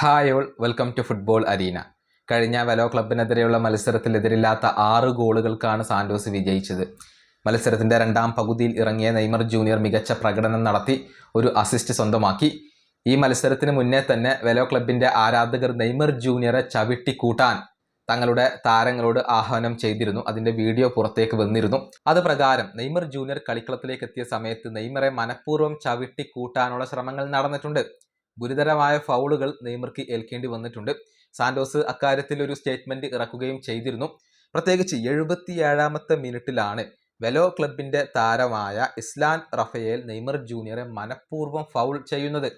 Hi all, welcome to football arena. കഴിഞ്ഞ വെലോ ക്ലബിനെതിരെയുള്ള മത്സരത്തിൽ എതിരില്ലാത്ത 6 ഗോളുകൾക്കാണ് സാന്റോസ് വിജയിച്ചത്. മത്സരത്തിൻ്റെ രണ്ടാം പകുതിയിൽ ഇറങ്ങിയ നെയ്മർ ജൂനിയർ മികച്ച പ്രകടനം നടത്തി ഒരു അസിസ്റ്റ് സ്വന്തമാക്കി. ഈ മത്സരത്തിന് മുന്നേ തന്നെ വെലോ ക്ലബിൻ്റെ ആരാധകർ നെയ്മർ ജൂനിയറെ ചവിട്ടിക്കൂട്ടാൻ തങ്ങളുടെ താരങ്ങളോട് ആഹ്വാനം ചെയ്തിരുന്നു. അതിൻ്റെ വീഡിയോ പുറത്തേക്ക് വന്നിരുന്നു. അത് പ്രകാരം നെയ്മർ ജൂനിയർ കളിക്കളത്തിലേക്ക് എത്തിയ സമയത്ത് നെയ്മറെ മനഃപൂർവ്വം ചവിട്ടിക്കൂട്ടാനുള്ള ശ്രമങ്ങൾ നടന്നിട്ടുണ്ട്. ഗുരുതരമായ ഫൗളുകൾ നെയ്മർക്ക് ഏൽക്കേണ്ടി വന്നിട്ടുണ്ട്. സാന്റോസ് അക്കാര്യത്തിൽ ഒരു സ്റ്റേറ്റ്മെന്റ് ഇറക്കുകയും ചെയ്തിരുന്നു. പ്രത്യേകിച്ച് 77ാമത്തെ മിനിറ്റിലാണ് വെലോ ക്ലബിന്റെ താരമായ ഇസ്ലാൻ റഫയേൽ നെയ്മർ ജൂനിയറെ മനഃപൂർവ്വം ഫൗൾ ചെയ്യുന്നത്.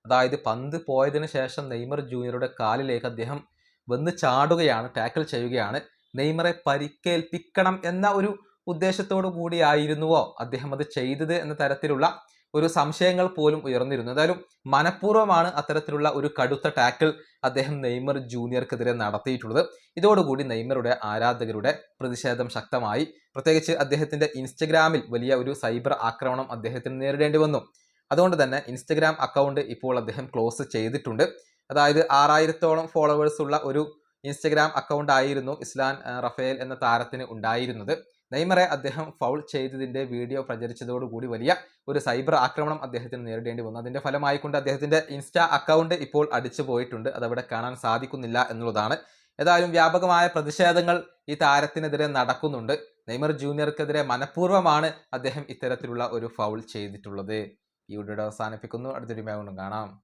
അതായത് പന്ത് പോയതിനു ശേഷം നെയ്മർ ജൂനിയറുടെ കാലിലേക്ക് അദ്ദേഹം വന്ന് ചാടുകയാണ്, ടാക്കിൾ ചെയ്യുകയാണ്. നെയ്മറെ പരിക്കേൽപ്പിക്കണം എന്ന ഒരു ഉദ്ദേശത്തോടു കൂടിയായിരുന്നുവോ അദ്ദേഹം അത് ചെയ്തത് എന്ന തരത്തിലുള്ള ഒരു സംശയങ്ങൾ പോലും ഉയർന്നിരുന്നു. എന്തായാലും മനഃപൂർവ്വമാണ് അത്തരത്തിലുള്ള ഒരു കടുത്ത ടാക്കിൾ അദ്ദേഹം നെയ്മർ ജൂനിയർക്കെതിരെ നടത്തിയിട്ടുള്ളത്. ഇതോടുകൂടി നെയ്മറുടെ ആരാധകരുടെ പ്രതിഷേധം ശക്തമായി. പ്രത്യേകിച്ച് അദ്ദേഹത്തിന്റെ ഇൻസ്റ്റഗ്രാമിൽ വലിയ ഒരു സൈബർ ആക്രമണം അദ്ദേഹത്തിന് നേരിടേണ്ടി വന്നു. അതുകൊണ്ട് തന്നെ ഇൻസ്റ്റഗ്രാം അക്കൗണ്ട് ഇപ്പോൾ അദ്ദേഹം ക്ലോസ് ചെയ്തിട്ടുണ്ട്. അതായത് 6000-ഓളം ഫോളോവേഴ്സ് ഉള്ള ഒരു ഇൻസ്റ്റഗ്രാം അക്കൗണ്ട് ആയിരുന്നു ഇസ്ലാൻ റഫേൽ എന്ന താരത്തിന് ഉണ്ടായിരുന്നത്. നെയ്മറെ അദ്ദേഹം ഫൗൾ ചെയ്തതിന്റെ വീഡിയോ പ്രചരിച്ചതോടുകൂടി വലിയ ഒരു സൈബർ ആക്രമണം അദ്ദേഹത്തിന് നേരിടേണ്ടി വന്നു. അതിന്റെ ഫലമായിക്കൊണ്ട് അദ്ദേഹത്തിന്റെ ഇൻസ്റ്റാ അക്കൗണ്ട് ഇപ്പോൾ അടിച്ചു പോയിട്ടുണ്ട്. അതവിടെ കാണാൻ സാധിക്കുന്നില്ല എന്നുള്ളതാണ്. ഏതായാലും വ്യാപകമായ പ്രതിഷേധങ്ങൾ ഈ താരത്തിനെതിരെ നടക്കുന്നുണ്ട്. നെയ്മർ ജൂനിയർക്കെതിരെ മനഃപൂർവ്വമാണ് അദ്ദേഹം ഇത്തരത്തിലുള്ള ഒരു ഫൗൾ ചെയ്തിട്ടുള്ളത്. ഈ വീഡിയോ അവസാനിപ്പിക്കുന്നു. അടുത്തൊരു വീഡിയോ കാണാം.